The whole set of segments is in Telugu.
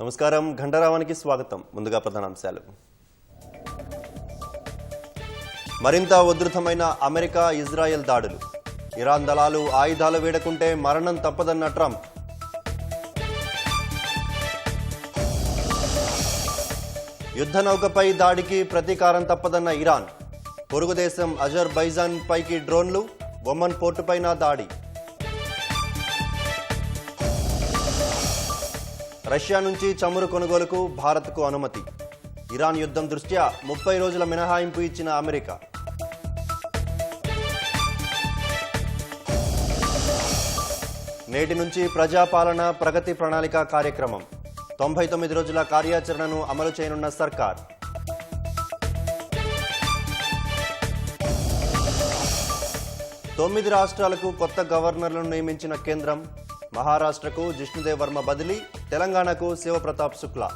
నమస్కారం ఘంటారావానికి స్వాగతం. ముందుగా ప్రధానాంశాలు. మరింత ఉధృతమైన అమెరికా ఇజ్రాయెల్ దాడులు. ఇరాన్ దళాలు ఆయుధాలు వీడకుంటే మరణం తప్పదన్న ట్రంప్. యుద్ధ నౌకపై దాడికి ప్రతీకారం తప్పదన్న ఇరాన్. పొరుగు దేశం అజర్బైజాన్ పైకి డ్రోన్లు, ఒమన్ పోర్టుపైన దాడి. రష్యా నుంచి చమురు కొనుగోలుకు భారత్కు అనుమతి. ఇరాన్ యుద్ధం దృష్ట్యా 30 రోజుల మినహాయింపు ఇచ్చిన అమెరికా. నేటి నుంచి ప్రజాపాలన ప్రగతి ప్రణాళిక కార్యక్రమం. 99 రోజుల కార్యాచరణను అమలు చేయనున్న సర్కార్. తొమ్మిది రాష్ట్రాలకు కొత్త గవర్నర్లను నియమించిన కేంద్రం. మహారాష్ట్రకు జిష్ణుదేవ్ వర్మ బదిలీ, తెలంగాణకు శివప్రతాప్ శుక్లా.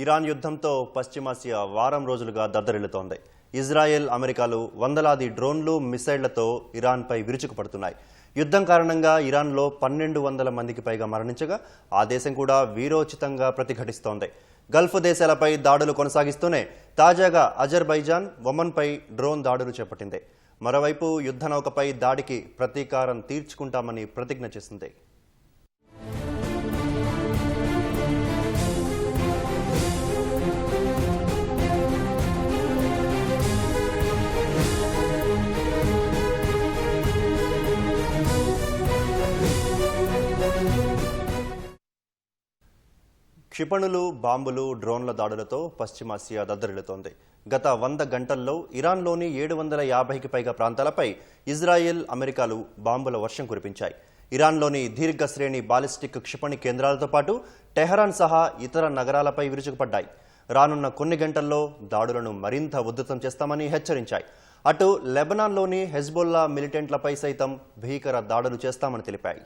ఇరాన్ యుద్ధంతో పశ్చిమాసియా వారం రోజులుగా దద్దరిల్లుతోంది. ఇజ్రాయెల్, అమెరికాలు వందలాది డ్రోన్లు, మిసైళ్లతో ఇరాన్పై విరుచుకుపడుతున్నాయి. యుద్ధం కారణంగా ఇరాన్లో 1200 మందికి పైగా మరణించగా ఆ దేశం కూడా వీరోచితంగా ప్రతిఘటిస్తోంది. గల్ఫ్ దేశాలపై దాడులు కొనసాగిస్తూనే తాజాగా అజర్బైజాన్, ఒమన్పై డ్రోన్ దాడులు చేపట్టింది. మరోవైపు యుద్ధ నౌకపై దాడికి ప్రతీకారం తీర్చుకుంటామని ప్రతిజ్ఞ చేసింది. క్షిపణులు, బాంబులు, డ్రోన్ల దాడులతో పశ్చిమాసియా దద్దరిల్లుతోంది. గత 100 గంటల్లో ఇరాన్లోని 750కి పైగా ప్రాంతాలపై ఇజ్రాయెల్, అమెరికాలు బాంబుల వర్షం కురిపించాయి. ఇరాన్లోని దీర్ఘ శ్రేణి బాలిస్టిక్ క్షిపణి కేంద్రాలతో పాటు టెహరాన్ సహా ఇతర నగరాలపై విరుచుకుపడ్డాయి. రానున్న కొన్ని గంటల్లో దాడులను మరింత ఉధృతం చేస్తామని హెచ్చరించాయి. అటు లెబనాన్లోని హెజ్బొల్లా మిలిటెంట్లపై సైతం భీకర దాడులు చేస్తామని తెలిపాయి.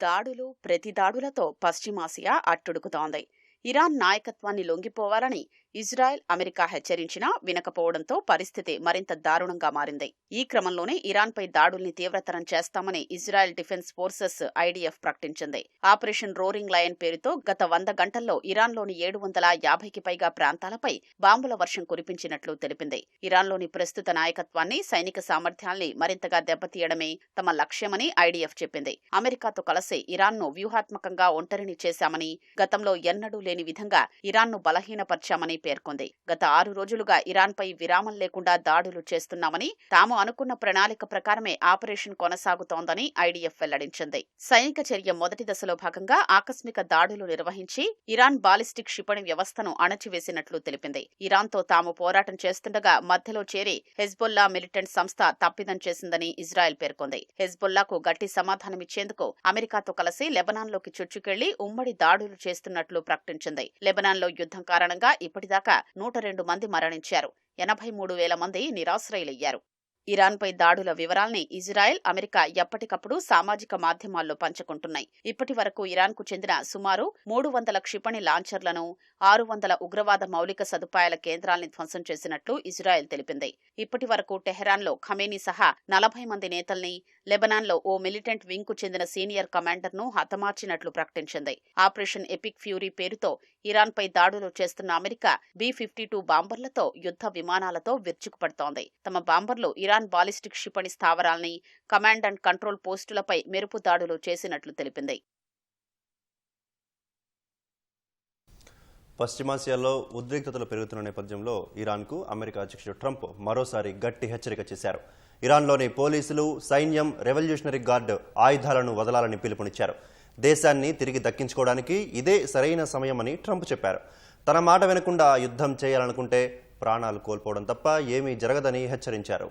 దాడులు, ప్రతిదాడులతో పశ్చిమాసియా అట్టుడుకుతోంది. ఇరాన్ నాయకత్వాన్ని లొంగిపోవాలని ఇజ్రాయెల్, అమెరికా హెచ్చరించినా వినకపోవడంతో పరిస్థితి మరింత దారుణంగా మారింది. ఈ క్రమంలోనే ఇరాన్పై దాడుల్ని తీవ్రతరం చేస్తామని ఇజ్రాయెల్ డిఫెన్స్ ఫోర్సెస్ ఐడిఎఫ్ ప్రకటించింది. ఆపరేషన్ రోరింగ్ లయన్ పేరుతో గత 100 గంటల్లో ఇరాన్లోని 750కి పైగా ప్రాంతాలపై బాంబుల వర్షం కురిపించినట్లు తెలిపింది. ఇరాన్లోని ప్రస్తుత నాయకత్వాన్ని, సైనిక సామర్థ్యాల్ని మరింతగా దెబ్బతీయడమే తమ లక్ష్యమని ఐడిఎఫ్ చెప్పింది. అమెరికాతో కలిసి ఇరాన్ను వ్యూహాత్మకంగా ఒంటరిని చేశామని, గతంలో ఎన్నడూ లేని విధంగా ఇరాన్ను బలహీనపర్చామని పేర్కొంది. గత 6 రోజులుగా ఇరాన్పై విరామం లేకుండా దాడులు చేస్తున్నామని, తాము అనుకున్న ప్రణాళిక ప్రకారమే ఆపరేషన్ కొనసాగుతోందని ఐడిఎఫ్ వెల్లడించింది. సైనిక చర్య మొదటి దశలో భాగంగా ఆకస్మిక దాడులు నిర్వహించి ఇరాన్ బాలిస్టిక్ క్షిపణి వ్యవస్థను అణచివేసినట్లు తెలిపింది. ఇరాన్తో తాము పోరాటం చేస్తుండగా మధ్యలో చేరి హెజ్బొల్లా మిలిటెంట్ సంస్థ తప్పిదం చేసిందని ఇజ్రాయెల్ పేర్కొంది. హెజ్బొల్లాకు గట్టి సమాధానమిచ్చేందుకు అమెరికాతో కలిసి లెబనాన్లోకి చొచ్చుకెళ్లి ఉమ్మడి దాడులు చేస్తున్నట్లు ప్రకటించింది. లెబనాన్లో యుద్ధం కారణంగా ఇప్పటిదాకా 102 మంది మరణించారు. 83,000 మంది నిరాశ్రయులయ్యారు. ఇరాన్పై దాడుల వివరాల్ని ఇజ్రాయెల్, అమెరికా ఎప్పటికప్పుడు సామాజిక మాధ్యమాల్లో పంచుకుంటున్నాయి. ఇప్పటి వరకు ఇరాన్కు చెందిన సుమారు 300 క్షిపణి లాంచర్లను, 600 ఉగ్రవాద మౌలిక సదుపాయాల కేంద్రాల్ని ధ్వంసం చేసినట్లు ఇజ్రాయెల్ తెలిపింది. ఇప్పటి వరకు టెహరాన్లో ఖమేనీ సహా 40 మంది నేతల్ని, లెబనాన్లో ఓ మిలిటెంట్ వింగ్కు చెందిన సీనియర్ కమాండర్ను హతమార్చినట్లు ప్రకటించింది. ఆపరేషన్ ఎపిక్ ఫ్యూరీ పేరుతో ఇరాన్పై దాడులు చేస్తున్న అమెరికా B-52 బాంబర్లతో, యుద్ధ విమానాలతో విరుచుకుపడుతోంది. తమ బాంబర్లు ఇరాన్ బాలిస్టిక్ క్షిపణి స్థావరాల్ని, కమాండ్ అండ్ కంట్రోల్ పోస్టులపై మెరుపు దాడులు చేసినట్లు తెలిపింది. పశ్చిమాసియాలో ఉద్రిక్తతలు పెరుగుతున్న నేపథ్యంలో ఇరాన్కు అమెరికా అధ్యక్షుడు ట్రంప్ మరోసారి గట్టి హెచ్చరిక చేశారు. ఇరాన్లోని పోలీసులు, సైన్యం, రెవల్యూషనరీ గార్డ్ ఆయుధాలను వదలాలని పిలుపునిచ్చారు. దేశాన్ని తిరిగి దక్కించుకోవడానికి ఇదే సరైన సమయమని ట్రంప్ చెప్పారు. తన మాట వినకుండా యుద్ధం చేయాలనుకుంటే ప్రాణాలు కోల్పోవడం తప్ప ఏమీ జరగదని హెచ్చరించారు.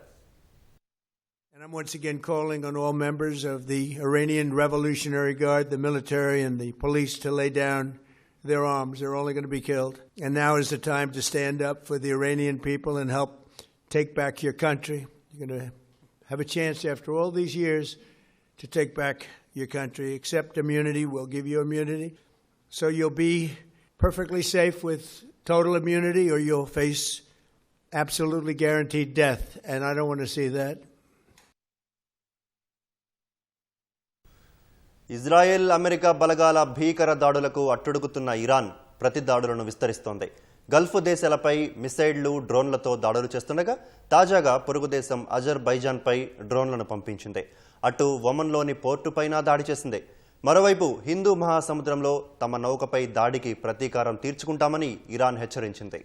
And I'm once again calling on all members of the Iranian Revolutionary Guard, the military and the police to lay down their arms. They're only going to be killed. And now is the time to stand up for the Iranian people and help take back your country. You're going to have a chance after all these years to take back your country. Accept immunity. We'll give you immunity. So you'll be perfectly safe with total immunity, or you'll face absolutely guaranteed death, and I don't want to see that. Israel America బలగాల భీకర దాడులకు అట్టుడుగుతున్న ఇరాన్ ప్రతి దాడులను విస్తరిస్తోంది. గల్ఫ్ దేశాలపై మిసైళ్లు, డ్రోన్లతో దాడులు చేస్తుండగా తాజాగా పొరుగు దేశం అజర్బైజాన్పై డ్రోన్లను పంపించింది. అటు ఒమన్లోని పోర్టుపైన దాడి చేసింది. మరోవైపు హిందూ మహాసముద్రంలో తమ నౌకపై దాడికి ప్రతీకారం తీర్చుకుంటామని ఇరాన్ హెచ్చరించింది.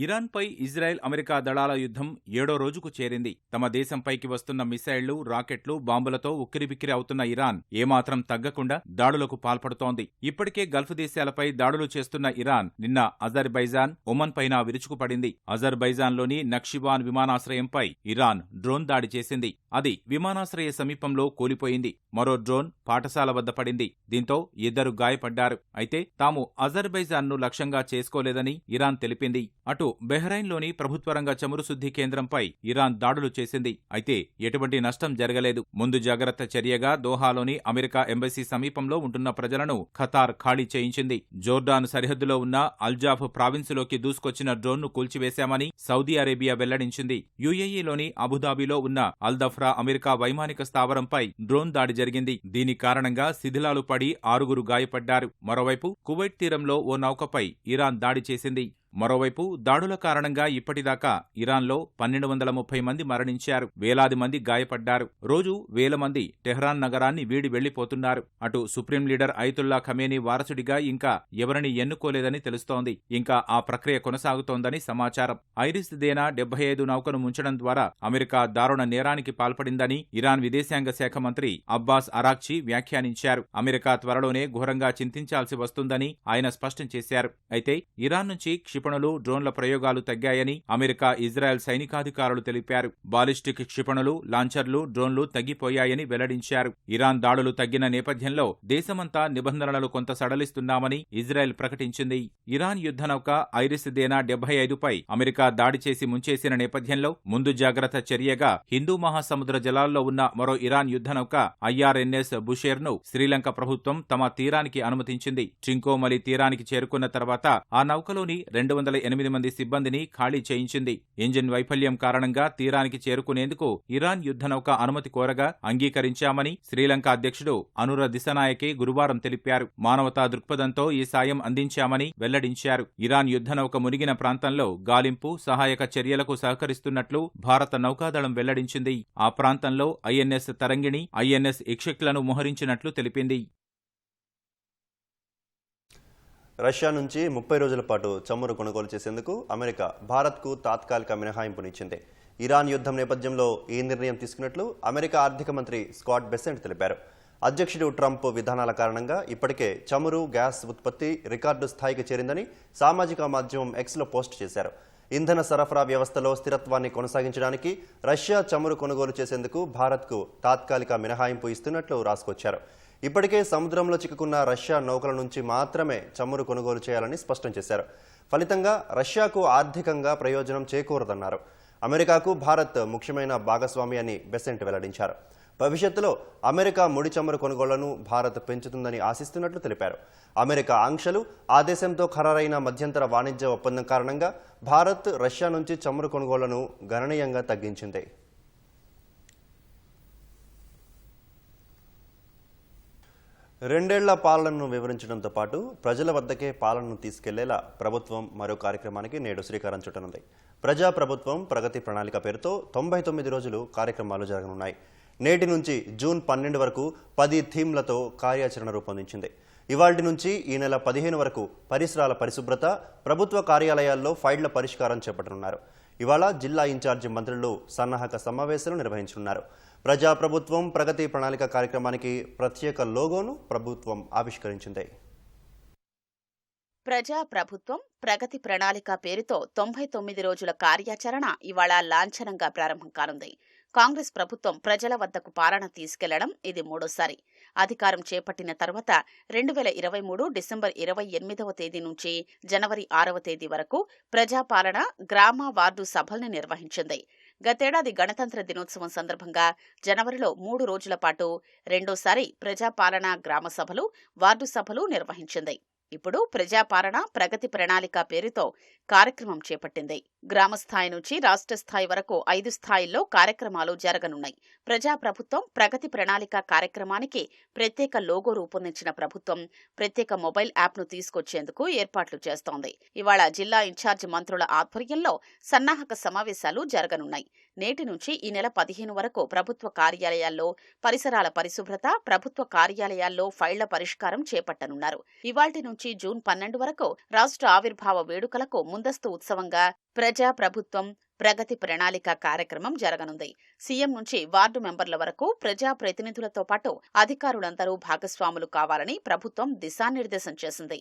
ఇరాన్పై ఇజ్రాయెల్ అమెరికా దళాల యుద్ధం 7వ రోజుకు చేరింది. తమ దేశంపైకి వస్తున్న మిసైళ్లు, రాకెట్లు, బాంబులతో ఉక్కిరిబిక్కిరి అవుతున్న ఇరాన్ ఏమాత్రం తగ్గకుండా దాడులకు పాల్పడుతోంది. ఇప్పటికే గల్ఫ్ దేశాలపై దాడులు చేస్తున్న ఇరాన్ నిన్న అజర్బైజాన్, ఒమన్ పైన విరుచుకుపడింది. అజర్బైజాన్లోని నక్షివాన్ విమానాశ్రయంపై ఇరాన్ డ్రోన్ దాడి చేసింది. అది విమానాశ్రయ సమీపంలో కూలిపోయింది. మరో డ్రోన్ పాఠశాల వద్ద పడింది. దీంతో 2 గాయపడ్డారు. అయితే తాము అజర్బైజాన్ను లక్ష్యంగా చేసుకోలేదని ఇరాన్ తెలిపింది. అటు బెహ్రైన్లోని ప్రభుత్వరంగ చమురు శుద్ధి కేంద్రంపై ఇరాన్ దాడులు చేసింది. అయితే ఎటువంటి నష్టం జరగలేదు. ముందు జాగ్రత్త చర్యగా దోహాలోని అమెరికా ఎంబసీ సమీపంలో ఉంటున్న ప్రజలను ఖతార్ ఖాళీ చేయించింది. జోర్డాన్ సరిహద్దులో ఉన్న అల్జాఫ్ ప్రావిన్సులోకి దూసుకొచ్చిన డ్రోన్ను కూల్చివేశామని సౌదీ అరేబియా వెల్లడించింది. యుఏఈలోని అబుదాబిలో ఉన్న అల్దఫ్రా అమెరికా వైమానిక స్థావరంపై డ్రోన్ దాడి జరిగింది. దీని కారణంగా శిథిలాలు పడి 6 గాయపడ్డారు. మరోవైపు కువైట్ తీరంలో ఓ నౌకపై ఇరాన్ దాడి చేసింది. మరోవైపు దాడుల కారణంగా ఇప్పటిదాకా ఇరాన్లో 1230 మంది మరణించారు. వేలాది మంది గాయపడ్డారు. రోజు వేల మంది టెహ్రాన్ నగరాన్ని వీడి వెళ్లిపోతున్నారు. అటు సుప్రీం లీడర్ అయతుల్లా ఖమేనీ వారసుడిగా ఇంకా ఎవరిని ఎన్నుకోలేదని తెలుస్తోంది. ఇంకా ఆ ప్రక్రియ కొనసాగుతోందని సమాచారం. ఐరిస్ దేనా 75 నౌకను ముంచడం ద్వారా అమెరికా దారుణ నేరానికి పాల్పడిందని ఇరాన్ విదేశాంగ శాఖ మంత్రి అబ్బాస్ అరాక్చి వ్యాఖ్యానించారు. అమెరికా త్వరలోనే ఘోరంగా చింతించాల్సి వస్తుందని ఆయన స్పష్టం చేశారు. అయితే ఇరాన్ నుంచి క్షిపణులు, డ్రోన్ల ప్రయోగాలు తగ్గాయని అమెరికా, ఇజ్రాయెల్ సైనికాధికారులు తెలిపారు. బాలిస్టిక్ క్షిపణులు, లాంచర్లు, డ్రోన్లు తగ్గిపోయాయని వెల్లడించారు. ఇరాన్ దాడులు తగ్గిన నేపథ్యంలో దేశమంతా నిబంధనలు కొంత సడలిస్తున్నామని ఇజ్రాయెల్ ప్రకటించింది. ఇరాన్ యుద్ధనౌక ఐరిస్ దేనా 75పై అమెరికా దాడి చేసి ముంచేసిన నేపథ్యంలో ముందు జాగ్రత్త చర్యగా హిందూ మహాసముద్ర జలాల్లో ఉన్న మరో ఇరాన్ యుద్ధనౌక IRNS బుషేర్ను శ్రీలంక ప్రభుత్వం తమ తీరానికి అనుమతించింది. ట్రింకోమలి తీరానికి చేరుకున్న తర్వాత ఆ నౌకలోని 208 మంది సిబ్బందిని ఖాళీ చేయించింది. ఇంజిన్ వైఫల్యం కారణంగా తీరానికి చేరుకునేందుకు ఇరాన్ యుద్ధనౌక అనుమతి కోరగా అంగీకరించామని శ్రీలంక అధ్యక్షుడు అనుర దిశనాయకే గురువారం తెలిపారు. మానవతా దృక్పథంతో ఈ సాయం అందించామని వెల్లడించారు. ఇరాన్ యుద్ధనౌక మునిగిన ప్రాంతంలో గాలింపు, సహాయక చర్యలకు సహకరిస్తున్నట్లు భారత నౌకాదళం వెల్లడించింది. ఆ ప్రాంతంలో INS తరంగిణి, INS ఇక్షక్లను మోహరించినట్లు తెలిపింది. రష్యా నుంచి 30 రోజుల పాటు చమురు కొనుగోలు చేసేందుకు అమెరికా భారత్కు తాత్కాలిక మినహాయింపునిచ్చింది. ఇరాన్ యుద్ధం నేపథ్యంలో ఈ నిర్ణయం తీసుకున్నట్లు అమెరికా ఆర్థిక మంత్రి స్కాట్ బెసెంట్ తెలిపారు. అధ్యక్షుడు ట్రంప్ విధానాల కారణంగా ఇప్పటికే చమురు, గ్యాస్ ఉత్పత్తి రికార్డు స్థాయికి చేరిందని సామాజిక మాధ్యమం ఎక్స్లో పోస్ట్ చేశారు. ఇంధన సరఫరా వ్యవస్థలో స్థిరత్వాన్ని కొనసాగించడానికి రష్యా చమురు కొనుగోలు చేసేందుకు భారత్కు తాత్కాలిక మినహాయింపు ఇస్తున్నట్లు రాసుకొచ్చారు. ఇప్పటికే సముద్రంలో చిక్కుకున్న రష్యా నౌకల నుంచి మాత్రమే చమురు కొనుగోలు చేయాలని స్పష్టం చేశారు. ఫలితంగా రష్యాకు ఆర్థికంగా ప్రయోజనం చేకూరదన్నారు. అమెరికాకు భారత్ ముఖ్యమైన భాగస్వామి అని బెసెంట్ వెల్లడించారు. భవిష్యత్తులో అమెరికా ముడి చమురు కొనుగోళ్లను భారత్ పెంచుతుందని ఆశిస్తున్నట్లు తెలిపారు. అమెరికా ఆంక్షలు, ఆ దేశంతో ఖరారైన మధ్యంతర వాణిజ్య ఒప్పందం కారణంగా భారత్ రష్యా నుంచి చమురు కొనుగోళ్లను గణనీయంగా తగ్గించింది. రెండేళ్ల పాలనను వివరించడంతో పాటు ప్రజల వద్దకే పాలనను తీసుకెళ్లేలా ప్రభుత్వం మరో కార్యక్రమానికి నేడు శ్రీకారం చుట్టనుంది. ప్రజా ప్రభుత్వం ప్రగతి ప్రణాళిక పేరుతో 99 రోజులు కార్యక్రమాలు జరగనున్నాయి. నేటి నుంచి జూన్ 12 వరకు 10 థీమ్లతో కార్యాచరణ రూపొందించింది. ఇవాల్టి నుంచి ఈ నెల 15 వరకు పరిసరాల పరిశుభ్రత, ప్రభుత్వ కార్యాలయాల్లో ఫైళ్ల పరిష్కారం చేపట్టనున్నారు. ఇవాళ జిల్లా ఇన్ఛార్జి మంత్రులు సన్నాహక సమావేశాలు నిర్వహించనున్నారు. ప్రజాప్రభుత్వం ప్రగతి ప్రణాళిక కార్యక్రమానికి ప్రత్యేక లోగోను ప్రభుత్వం ఆవిష్కరించింది. ప్రజాప్రభుత్వం ప్రగతి ప్రణాళిక పేరుతో 99 రోజుల కార్యాచరణ ఇవాళ లాంఛనంగా ప్రారంభం కానుంది. కాంగ్రెస్ ప్రభుత్వం ప్రజల వద్దకు పాలన తీసుకెళ్లడం ఇది మూడోసారి. అధికారం చేపట్టిన తర్వాత 2023 డిసెంబర్ 28వ తేదీ నుంచి జనవరి 6వ తేదీ వరకు ప్రజాపాలన గ్రామ వార్డు సభల్ని నిర్వహించింది. గతేడాది గణతంత్ర దినోత్సవం సందర్భంగా జనవరిలో 3 రోజుల పాటు రెండోసారి ప్రజాపాలన గ్రామ సభలు, వార్డు సభలు నిర్వహించింది. ఇప్పుడు ప్రజాపాలన ప్రగతి ప్రణాళిక పేరుతో కార్యక్రమం చేపట్టింది. గ్రామ స్థాయి నుంచి రాష్ట్ర స్థాయి వరకు 5 స్థాయిల్లో కార్యక్రమాలు జరగనున్నాయి. ప్రజాప్రభుత్వం ప్రగతి ప్రణాళిక కార్యక్రమానికి ప్రత్యేక లోగో రూపొందించిన ప్రభుత్వం ప్రత్యేక మొబైల్ యాప్ను తీసుకొచ్చేందుకు ఏర్పాట్లు చేస్తోంది. ఇవాళ జిల్లా ఇన్ఛార్జి మంత్రుల ఆధ్వర్యంలో సన్నాహక సమావేశాలు జరగనున్నాయి. నేటి నుంచి ఈ నెల 15 వరకు ప్రభుత్వ కార్యాలయాల్లో పరిసరాల పరిశుభ్రత, ప్రభుత్వ కార్యాలయాల్లో ఫైళ్ల పరిష్కారం చేపట్టనున్నారు. ఇవాల్టి నుంచి జూన్ 12 వరకు రాష్ట్ర ఆవిర్భావ వేడుకలకు ముందస్తు ఉత్సవంగా ప్రజా ప్రభుత్వం ప్రగతి ప్రణాళిక కార్యక్రమం జరగనుంది. సీఎం నుంచి వార్డు మెంబర్ల వరకు ప్రజా ప్రతినిధులతో పాటు అధికారులందరూ భాగస్వాములు కావాలని ప్రభుత్వం దిశానిర్దేశం చేసింది.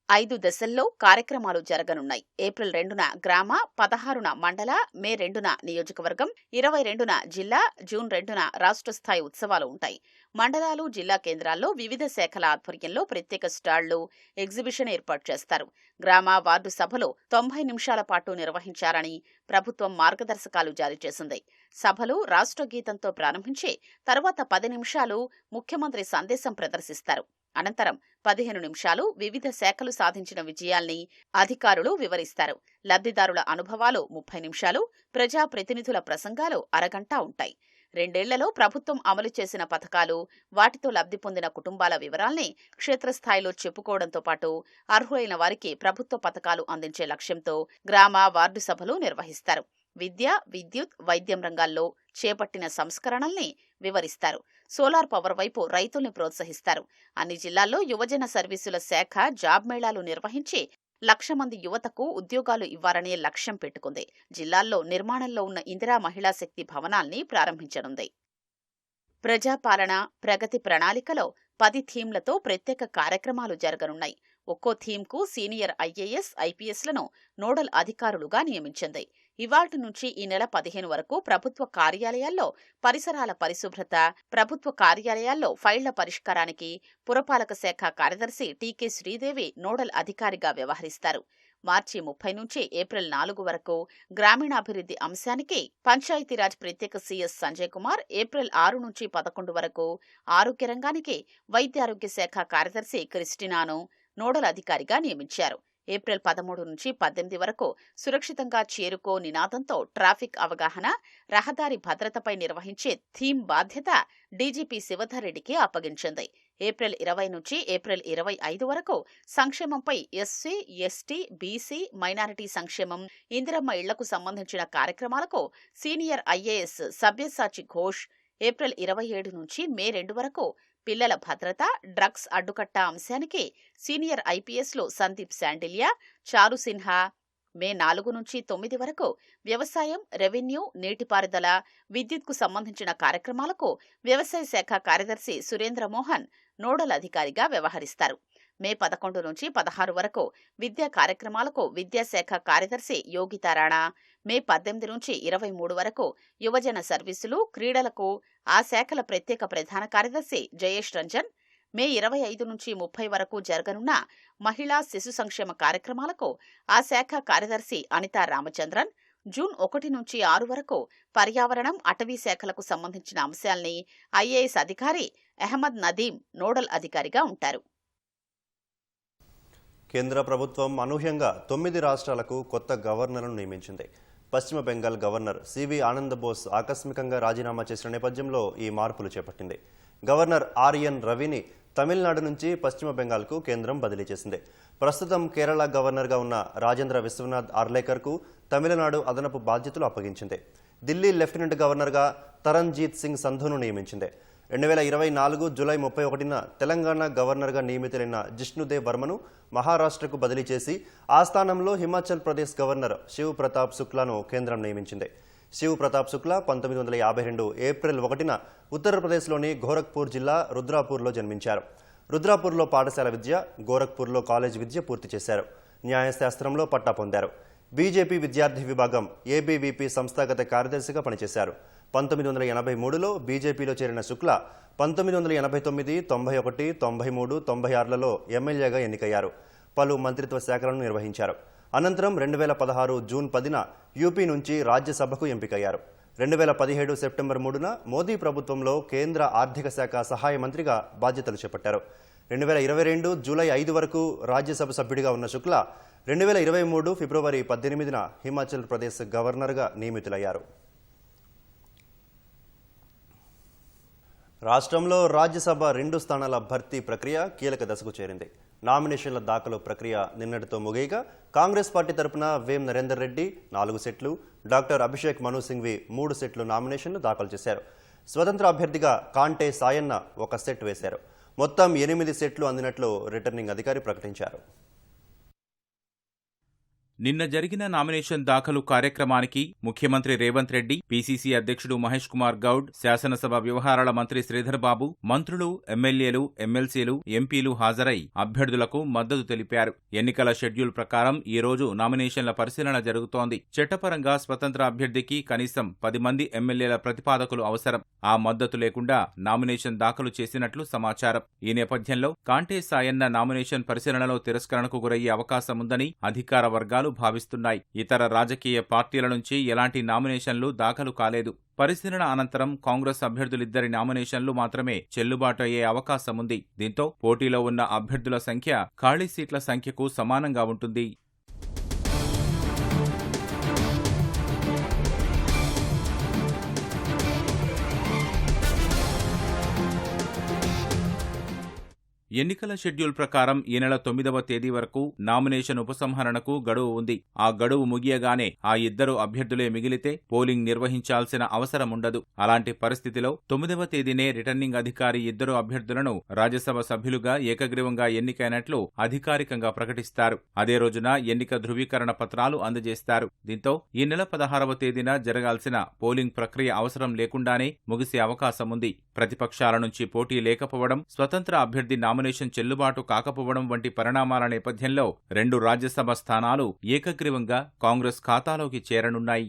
5 దశల్లో కార్యక్రమాలు జరగనున్నాయి. ఏప్రిల్ 2న గ్రామ, 16న మండల, మే 2న నియోజకవర్గం, 22న జిల్లా, జూన్ 2న రాష్ట్ర స్థాయి ఉత్సవాలు ఉంటాయి. మండలాలు, జిల్లా కేంద్రాల్లో వివిధ శాఖల ఆధ్వర్యంలో ప్రత్యేక స్టాళ్లు, ఎగ్జిబిషన్ ఏర్పాటు చేస్తారు. గ్రామ, వార్డు సభలు 90 నిమిషాల పాటు నిర్వహించాలని ప్రభుత్వం మార్గదర్శకాలు జారీ చేసింది. సభలు రాష్ట్ర గీతంతో ప్రారంభించి తర్వాత 10 నిమిషాలు ముఖ్యమంత్రి సందేశం ప్రదర్శిస్తారు. అనంతరం 15 నిమిషాలు వివిధ శాఖలు సాధించిన విజయాల్ని అధికారులు వివరిస్తారు. లబ్ధిదారుల అనుభవాలు 30 నిమిషాలు, ప్రజా ప్రతినిధుల ప్రసంగాలు అరగంట ఉంటాయి. 2 ఏళ్లలో ప్రభుత్వం అమలు చేసిన పథకాలు, వాటితో లబ్ధి పొందిన కుటుంబాల వివరాల్ని క్షేత్రస్థాయిలో చెప్పుకోవడంతో పాటు అర్హులైన వారికి ప్రభుత్వ పథకాలు అందించే లక్ష్యంతో గ్రామ, వార్డు సభలు నిర్వహిస్తారు. విద్య, విద్యుత్, వైద్యం రంగాల్లో చేపట్టిన సంస్కరణల్ని వివరిస్తారు. సోలార్ పవర్ వైపు రైతుల్ని ప్రోత్సహిస్తారు. అన్ని జిల్లాల్లో యువజన సర్వీసుల శాఖ జాబ్ మేళాలు నిర్వహించి 1,00,000 మంది యువతకు ఉద్యోగాలు ఇవ్వాలనే లక్ష్యం పెట్టుకుంది. జిల్లాల్లో నిర్మాణంలో ఉన్న ఇందిరా మహిళా శక్తి భవనాల్ని ప్రారంభించనుంది. ప్రజాపాలన ప్రగతి ప్రణాళికలో 10 థీమ్లతో ప్రత్యేక కార్యక్రమాలు జరగనున్నాయి. ఒక్కో థీమ్కు సీనియర్ ఐఏఎస్, ఐపీఎస్లను నోడల్ అధికారులుగా నియమించింది. ఇవాల్టి నుంచి ఈ నెల 15 వరకు ప్రభుత్వ కార్యాలయాల్లో పరిసరాల పరిశుభ్రత, ప్రభుత్వ కార్యాలయాల్లో ఫైళ్ల పరిష్కారానికి పురపాలక శాఖ కార్యదర్శి టీకే శ్రీదేవి నోడల్ అధికారిగా వ్యవహరిస్తారు. మార్చి 30 నుంచి ఏప్రిల్ 4 వరకు గ్రామీణాభివృద్ధి అంశానికి పంచాయతీరాజ్ ప్రత్యేక సీఎస్ సంజయ్ కుమార్, ఏప్రిల్ 6 నుంచి 11 వరకు ఆరోగ్య రంగానికి వైద్యారోగ్య శాఖ కార్యదర్శి క్రిస్టినాను నోడల్ అధికారిగా నియమించారు. ఏప్రిల్ 13 నుంచి 18 వరకు సురక్షితంగా చేరుకో నినాదంతో ట్రాఫిక్ అవగాహన, రహదారి భద్రతపై నిర్వహించే థీమ్ బాధ్యత డీజీపీ శివధర్ రెడ్డికి అప్పగించింది. ఏప్రిల్ 20 నుంచి ఏప్రిల్ 25 వరకు సంక్షేమంపై ఎస్సీ, ఎస్టీ, బీసీ, మైనారిటీ సంక్షేమం, ఇందిరమ్మ ఇళ్లకు సంబంధించిన కార్యక్రమాలకు senior IAS Sabyasachi Ghosh, April 27 నుంచి మే 2 వరకు పిల్లల భద్రత, డ్రగ్స్ అడ్డుకట్ట అంశానికి సీనియర్ ఐపీఎస్లు సందీప్ శాండిల్యా, చారు సిన్హా, మే 4 నుంచి 9 వరకు వ్యవసాయం, రెవెన్యూ, నీటిపారుదల, విద్యుత్కు సంబంధించిన కార్యక్రమాలకు వ్యవసాయ శాఖ కార్యదర్శి సురేంద్ర మోహన్ నోడల్ అధికారిగా వ్యవహరిస్తారు. మే 11 నుంచి 16 వరకు విద్యా కార్యక్రమాలకు విద్యాశాఖ కార్యదర్శి యోగితా రాణా, మే 18 నుంచి 23 వరకు యువజన సర్వీసులు, క్రీడలకు ఆ శాఖల ప్రత్యేక ప్రధాన కార్యదర్శి జయేష్ రంజన్, మే 25 నుంచి 30 వరకు జరగనున్న మహిళా శిశు సంక్షేమ కార్యక్రమాలకు ఆ శాఖ కార్యదర్శి అనితా రామచంద్రన్, జూన్ 1 నుంచి 6 వరకు పర్యావరణం, అటవీ శాఖలకు సంబంధించిన అంశాల్ని ఐఏఎస్ అధికారి అహ్మద్ నదీం నోడల్ అధికారిగా ఉంటారు. కేంద్ర ప్రభుత్వం అనూహ్యంగా 9 రాష్ట్రాలకు కొత్త గవర్నర్లను నియమించింది. పశ్చిమ బెంగాల్ గవర్నర్ సివి ఆనంద్ బోస్ ఆకస్మికంగా రాజీనామా చేసిన నేపథ్యంలో ఈ మార్పులు చేపట్టింది. గవర్నర్ ఆర్ఎన్ రవిని తమిళనాడు నుంచి పశ్చిమ బెంగాల్కు కేంద్రం బదిలీ చేసింది. ప్రస్తుతం కేరళ గవర్నర్గా ఉన్న రాజేంద్ర విశ్వనాథ్ ఆర్లేకర్కు తమిళనాడు అదనపు బాధ్యతలు అప్పగించింది. ఢిల్లీ లెఫ్టినెంట్ గవర్నర్గా తరణ్జీత్ సింగ్ సంధును నియమించింది. 2024 జూలై 31న తెలంగాణ గవర్నర్గా నియమితులైన జిష్ణుదేవ్ వర్మను మహారాష్ట్రకు బదిలీ చేసి ఆ స్థానంలో హిమాచల్ ప్రదేశ్ గవర్నర్ శివ్ ప్రతాప్ శుక్లాను కేంద్రం నియమించింది. శివ్ ప్రతాప్ శుక్లా 1952 ఏప్రిల్ 1న ఉత్తరప్రదేశ్లోని గోరఖ్పూర్ జిల్లా రుద్రాపూర్లో జన్మించారు. రుద్రాపూర్లో పాఠశాల విద్య, గోరఖ్పూర్లో కాలేజ్ విద్య పూర్తి చేశారు. న్యాయశాస్త్రంలో పట్టా పొందారు. బీజేపీ విద్యార్థి విభాగం ఏబీవీపీ సంస్థాగత కార్యదర్శిగా పనిచేశారు. 1983లో బీజేపీలో చేరిన శుక్లా 1989, 91, 93, 96లలో ఎమ్మెల్యేగా ఎన్నికయ్యారు. పలు మంత్రిత్వ శాఖలను నిర్వహించారు. అనంతరం 2016 జూన్ 10న యూపీ నుంచి రాజ్యసభకు ఎంపికయ్యారు. 2017 సెప్టెంబర్ 3న మోదీ ప్రభుత్వంలో కేంద్ర ఆర్థిక శాఖ సహాయ మంత్రిగా బాధ్యతలు చేపట్టారు. 2022 జూలై 5 వరకు రాజ్యసభ సభ్యుడిగా ఉన్న శుక్లా 2023 ఫిబ్రవరి 18న హిమాచల్ ప్రదేశ్ గవర్నర్గా నియమితులయ్యారు. రాష్ట్రంలో రాజ్యసభ 2 స్థానాల భర్తీ ప్రక్రియ కీలక దశకు చేరింది. నామినేషన్ల దాఖలు ప్రక్రియ నిన్నటితో ముగియగా కాంగ్రెస్ పార్టీ తరపున వేం నరేందర్ రెడ్డి 4 సెట్లు, డాక్టర్ అభిషేక్ మను సింఘ్వి 3 సెట్లు నామినేషన్లు దాఖలు చేశారు. స్వతంత్ర అభ్యర్థిగా కాంటే సాయన్న 1 సెట్ వేశారు. మొత్తం 8 సెట్లు అందినట్లు రిటర్నింగ్ అధికారి ప్రకటించారు. నిన్న జరిగిన నామినేషన్ దాఖలు కార్యక్రమానికి ముఖ్యమంత్రి రేవంత్ రెడ్డి, పీసీసీ అధ్యక్షుడు మహేష్ కుమార్ గౌడ్, శాసనసభ వ్యవహారాల మంత్రి శ్రీధర్ బాబు, మంత్రులు, ఎమ్మెల్యేలు, ఎమ్మెల్సీలు, ఎంపీలు హాజరై అభ్యర్థులకు మద్దతు తెలిపారు. ఎన్నికల షెడ్యూల్ ప్రకారం ఈ రోజు నామినేషన్ల పరిశీలన జరుగుతోంది. చట్టపరంగా స్వతంత్ర అభ్యర్థికి కనీసం 10 మంది ఎమ్మెల్యేల ప్రతిపాదకులు అవసరం. ఆ మద్దతు లేకుండా నామినేషన్ దాఖలు చేసినట్లు సమాచారం. ఈ నేపథ్యంలో కాంటే సాయన్న నామినేషన్ పరిశీలనలో తిరస్కరణకు గురయ్యే అవకాశముందని అధికార వర్గాలు భావిస్తున్నాయి. ఇతర రాజకీయ పార్టీల నుంచి ఎలాంటి నామినేషన్లు దాఖలు కాలేదు. పరిశీలన అనంతరం కాంగ్రెస్ అభ్యర్థులిద్దరి నామినేషన్లు మాత్రమే చెల్లుబాటు అయ్యే అవకాశముంది. దీంతో పోటీలో ఉన్న అభ్యర్థుల సంఖ్య ఖాళీ సీట్ల సంఖ్యకు సమానంగా ఉంటుంది. ఎన్నికల షెడ్యూల్ ప్రకారం ఈ నెల 9వ తేదీ వరకు నామినేషన్ ఉపసంహరణకు గడువు ఉంది. ఆ గడువు ముగియగానే ఆ ఇద్దరు అభ్యర్థులే మిగిలితే పోలింగ్ నిర్వహించాల్సిన అవసరముండదు. అలాంటి పరిస్థితిలో 9వ తేదీనే రిటర్నింగ్ అధికారి ఇద్దరు అభ్యర్థులను రాజ్యసభ సభ్యులుగా ఏకగ్రీవంగా ఎన్నికైనట్లు అధికారికంగా ప్రకటిస్తారు. అదే రోజున ఎన్నిక ధృవీకరణ పత్రాలు అందజేస్తారు. దీంతో ఈ నెల 16వ తేదీన జరగాల్సిన పోలింగ్ ప్రక్రియ అవసరం లేకుండానే ముగిసే అవకాశముంది. ప్రతిపక్షాల నుంచి పోటీ లేకపోవడం, స్వతంత్ర అభ్యర్థి నామినేషన్ చెల్లుబాటు కాకపోవడం వంటి పరిణామాల నేపథ్యంలో 2 రాజ్యసభ స్థానాలు ఏకగ్రీవంగా కాంగ్రెస్ ఖాతాలోకి చేరనున్నాయి.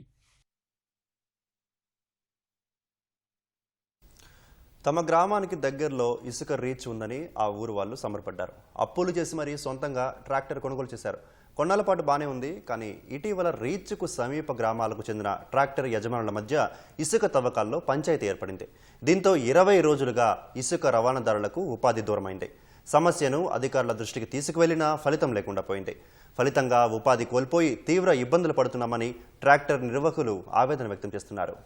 తమ గ్రామానికి దగ్గరలో ఇసుక రీచ్ ఉందని ఆ ఊరు వాళ్ళు సమర్పడ్డారు. అప్పులు చేసి మరీ సొంతంగా ట్రాక్టర్ కొనుగోలు చేశారు. కొన్నాళ్ల పాటు బానే ఉంది. కానీ ఇటీవల రీచ్కు సమీప గ్రామాలకు చెందిన ట్రాక్టర్ యజమానుల మధ్య ఇసుక తవ్వకాల్లో పంచాయతీ ఏర్పడింది. దీంతో 20 రోజులుగా ఇసుక రవాణాదారులకు ఉపాధి దూరమైంది. సమస్యను అధికారుల దృష్టికి తీసుకువెళ్లినా ఫలితం లేకుండా పోయింది. ఫలితంగా ఉపాధి కోల్పోయి తీవ్ర ఇబ్బందులు పడుతున్నామని ట్రాక్టర్ నిర్వాహకులు ఆవేదన వ్యక్తం చేస్తున్నారు.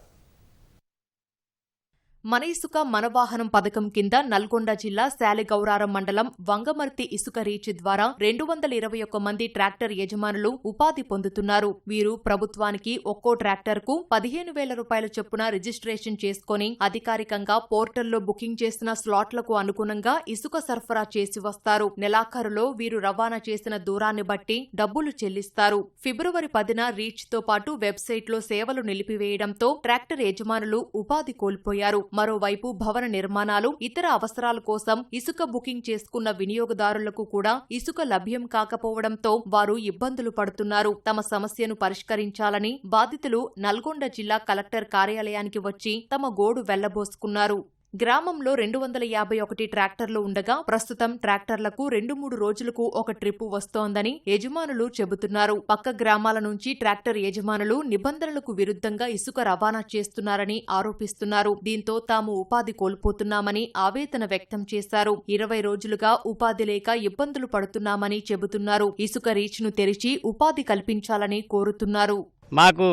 మన ఇసుక మన వాహనం పథకం కింద నల్గొండ జిల్లా శాలిగౌరారం మండలం వంగమర్తి ఇసుక రీచ్ ద్వారా 221 మంది ట్రాక్టర్ యజమానులు ఉపాధి పొందుతున్నారు. వీరు ప్రభుత్వానికి ఒక్కో ట్రాక్టర్కు 15,000 రూపాయల చొప్పున రిజిస్ట్రేషన్ చేసుకుని అధికారికంగా పోర్టల్లో బుకింగ్ చేసిన స్లాట్లకు అనుగుణంగా ఇసుక సరఫరా చేసి వస్తారు. నెలాఖరులో వీరు రవాణా చేసిన దూరాన్ని బట్టి డబ్బులు చెల్లిస్తారు. ఫిబ్రవరి 10న రీచ్ తో పాటు వెబ్సైట్లో సేవలు నిలిపివేయడంతో ట్రాక్టర్ యజమానులు ఉపాధి కోల్పోయారు. మరోవైపు భవన నిర్మాణాలు, ఇతర అవసరాల కోసం ఇసుక బుకింగ్ చేసుకున్న వినియోగదారులకు కూడా ఇసుక లభ్యం కాకపోవడంతో వారు ఇబ్బందులు పడుతున్నారు. తమ సమస్యను పరిష్కరించాలని బాధితులు నల్గొండ జిల్లా కలెక్టర్ కార్యాలయానికి వచ్చి తమ గోడు వెళ్లబోసుకున్నారు. గ్రామంలో 251 ట్రాక్టర్లు ఉండగా ప్రస్తుతం ట్రాక్టర్లకు 2-3 రోజులకు ఒక ట్రిప్పు వస్తోందని యజమానులు చెబుతున్నారు. పక్క గ్రామాల నుంచి ట్రాక్టర్ యజమానులు నిబంధనలకు విరుద్ధంగా ఇసుక రవాణా చేస్తున్నారని ఆరోపిస్తున్నారు. దీంతో తాము ఉపాధి కోల్పోతున్నామని ఆవేదన వ్యక్తం చేశారు. 20 రోజులుగా ఉపాధి లేక ఇబ్బందులు పడుతున్నామని చెబుతున్నారు. ఇసుక రీచ్ను తెరిచి ఉపాధి కల్పించాలని కోరుతున్నారు. మాకు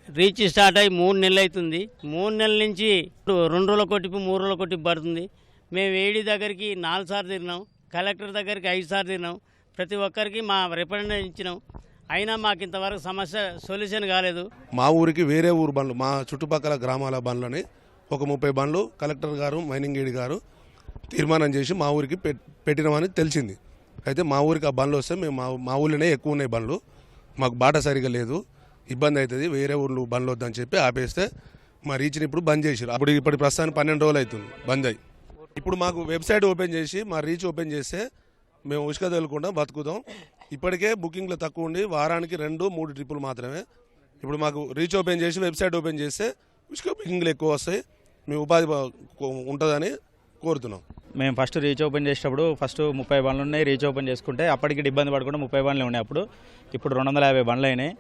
రీచ్ స్టార్ట్ అయ్యి 3 నెలలు అవుతుంది. 3 నెలల నుంచి 2 రోజుల కొట్టిపు 3 రోజుల కొట్టిపు పడుతుంది. మేము ఏడీ దగ్గరికి 4 సార్లు తిరిగినాం, కలెక్టర్ దగ్గరికి 5 సార్లు తిరిగినాం. ప్రతి ఒక్కరికి మా రిప్రజెంటేషన్ ఇచ్చినాం. అయినా మాకు ఇంతవరకు సమస్య సొల్యూషన్ కాలేదు. మా ఊరికి వేరే ఊరు బండ్లు, మా చుట్టుపక్కల గ్రామాల బండ్లని ఒక 30 బండ్లు కలెక్టర్ గారు, మైనింగ్ ఏడి గారు తీర్మానం చేసి మా ఊరికి పెట్టినామని తెలిసింది. అయితే మా ఊరికి ఆ బండ్లు వస్తే మేము మా ఊళ్ళోనే ఎక్కువ ఉన్నాయి బండ్లు, మాకు బాట సరిగా లేదు, ఇబ్బంది అవుతుంది, వేరే ఊళ్ళు బండ్లు వద్దని చెప్పి ఆపేస్తే మా రీచ్ని ఇప్పుడు బంద్ చేసారు. ఇప్పటి ప్రస్తుతానికి 12 రోజులు అవుతుంది బంద్ అయ్యి. ఇప్పుడు మాకు వెబ్సైట్ ఓపెన్ చేసి మా రీచ్ ఓపెన్ చేస్తే మేము ఉసుక తోలకుండా బతుకుతాం. ఇప్పటికే బుకింగ్లు తక్కువ ఉండి వారానికి 2-3 ట్రిప్పులు మాత్రమే. ఇప్పుడు మాకు రీచ్ ఓపెన్ చేసి వెబ్సైట్ ఓపెన్ చేస్తే ఉసుక బుకింగ్లు ఎక్కువ వస్తాయి, మేము ఉపాధి ఉంటుందని కోరుతున్నాం. మేము ఫస్ట్ రీచ్ ఓపెన్ చేసేటప్పుడు 30 బండ్లు ఉన్నాయి. రీచ్ ఓపెన్ చేసుకుంటే అప్పటికి ఇబ్బంది పడకుండా 30 బండ్లు ఉన్నాయి. ఇప్పుడు 250 బండ్లు అయినాయి.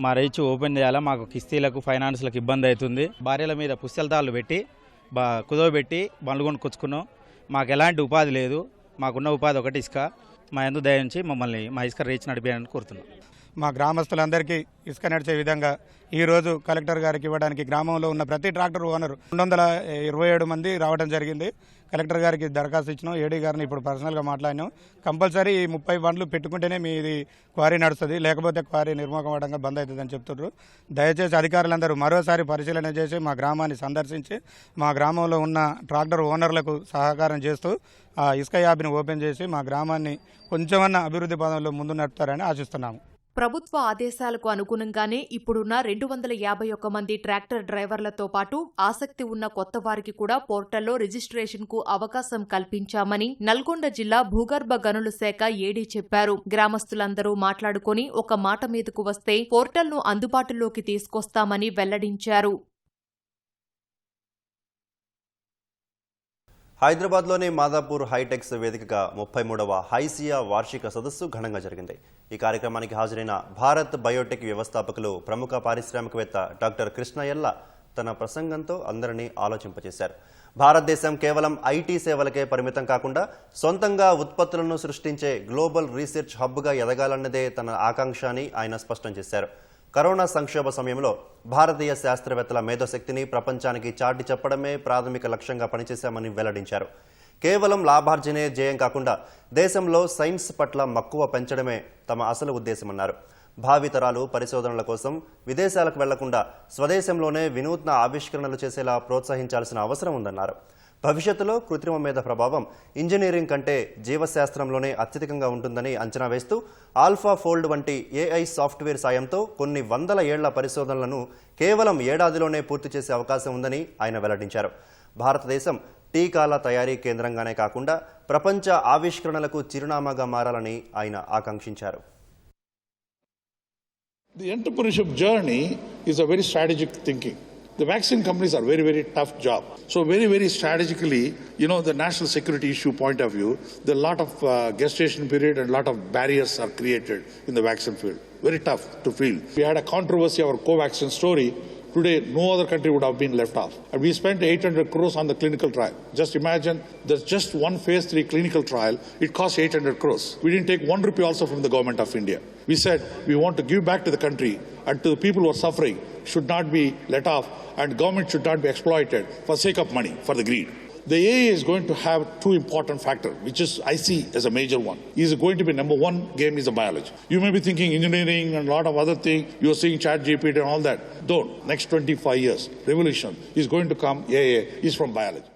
మా రీచ్ ఓపెన్ చేయాలా, మాకు కిస్తీలకు ఫైనాన్స్లకు ఇబ్బంది అవుతుంది. భార్యల మీద పుస్తెలతాళ్ళు పెట్టి కుదవబెట్టి బండ్లు కొనుక్కొచ్చుకున్నాం. మాకు ఎలాంటి ఉపాధి లేదు. మాకున్న ఉపాధి ఒకటి ఇసుక. మా యందు దయ ఉంచి మమ్మల్ని మా ఇసుక రీచ్ నడిపేయాలని కోరుతున్నాం. మా గ్రామస్తులందరికీ ఇసుక నడిచే విధంగా ఈరోజు కలెక్టర్ గారికి ఇవ్వడానికి గ్రామంలో ఉన్న ప్రతి ట్రాక్టర్ ఓనర్ 227 మంది రావడం జరిగింది. కలెక్టర్ గారికి దరఖాస్తు ఇచ్చినాం. ఏడీ గారిని ఇప్పుడు పర్సనల్గా మాట్లాడినాం. కంపల్సరీ 30 బండ్లు పెట్టుకుంటేనే మీది క్వారీ నడుస్తుంది, లేకపోతే క్వారీ నిర్మోహమాటంగా బంద్ అవుతుందని చెప్తున్నారు. దయచేసి అధికారులందరూ మరోసారి పరిశీలన చేసి మా గ్రామాన్ని సందర్శించి మా గ్రామంలో ఉన్న ట్రాక్టర్ ఓనర్లకు సహకారం చేస్తూ ఆ ఇసుక యాబ్ని ఓపెన్ చేసి మా గ్రామాన్ని కొంచెమన్నా అభివృద్ధి పదంలో ముందు నడుపుతారని ఆశిస్తున్నాము. ప్రభుత్వ ఆదేశాలకు అనుగుణంగానే ఇప్పుడున్న 251 మంది ట్రాక్టర్ డ్రైవర్లతో పాటు ఆసక్తి ఉన్న కొత్త వారికి కూడా పోర్టల్లో రిజిస్ట్రేషన్కు అవకాశం కల్పించామని నల్గొండ జిల్లా భూగర్భ గనుల శాఖ ఏడీ చెప్పారు. గ్రామస్తులందరూ మాట్లాడుకుని ఒక మాట మీదకు వస్తే పోర్టల్ను అందుబాటులోకి తీసుకొస్తామని వెల్లడించారు. హైదరాబాద్లోని మాదాపూర్ హైటెక్స్ వేదికగా 33వ హైసియా వార్షిక సదస్సు ఘనంగా జరిగింది. ఈ కార్యక్రమానికి హాజరైన భారత్ బయోటెక్ వ్యవస్థాపకులు ప్రముఖ పారిశ్రామికవేత్త డాక్టర్ కృష్ణయ్యల్ల తన ప్రసంగంతో అందరినీ ఆలోచింపజేశారు. భారతదేశం కేవలం ఐటీ సేవలకే పరిమితం కాకుండా సొంతంగా ఉత్పత్తులను సృష్టించే గ్లోబల్ రీసెర్చ్ హబ్గా ఎదగాలన్నదే తన ఆకాంక్ష అని ఆయన స్పష్టం చేశారు. కరోనా సంక్షోభ సమయంలో భారతీయ శాస్త్రవేత్తల మేధోశక్తిని ప్రపంచానికి చాటి చెప్పడమే ప్రాథమిక లక్ష్యంగా పనిచేశామని వెల్లడించారు. కేవలం లాభార్జనే ధ్యేయం కాకుండా దేశంలో సైన్స్ పట్ల మక్కువ పెంచడమే తమ అసలు ఉద్దేశమన్నారు. భావితరాలు పరిశోధనల కోసం విదేశాలకు వెళ్లకుండా స్వదేశంలోనే వినూత్న ఆవిష్కరణలు చేసేలా ప్రోత్సహించాల్సిన అవసరం ఉందన్నారు. భవిష్యత్తులో కృత్రిమ మేధ ప్రభావం ఇంజనీరింగ్ కంటే జీవశాస్త్రంలోనే అత్యధికంగా ఉంటుందని అంచనా వేస్తూ ఆల్ఫా ఫోల్డ్ వంటి ఏఐ సాఫ్ట్వేర్ సాయంతో కొన్ని వందల ఏళ్ల పరిశోధనలను కేవలం ఏడాదిలోనే పూర్తి చేసే అవకాశం ఉందని ఆయన వెల్లడించారు. భారతదేశం టీకాల తయారీ కేంద్రంగానే కాకుండా ప్రపంచ ఆవిష్కరణలకు చిరునామాగా మారాలని ఆయన ఆకాంక్షించారు. The entrepreneurship journey is a very strategic thinking. The vaccine companies are very, very tough job. So very strategically, the national security issue point of view, there are a lot of gestation period and a lot of barriers are created in the vaccine field. Very tough to field. We had a controversy over Covaxin story. Today, no other country would have been left off. And we spent 800 crores on the clinical trial. Just imagine, there's just one phase 3 clinical trial. It cost 800 crores. We didn't take 1 rupee also from the government of India. We said, we want to give back to the country and to the people who are suffering should not be let off and government should not be exploited for sake of money, for the greed. The AA is going to have 2 important factors, which is I see as a major one. Is going to be number 1 game is a biology. You may be thinking engineering and a lot of other things. You're seeing ChatGPT and all that. Don't. Next 25 years, revolution is going to come. AA is from biology.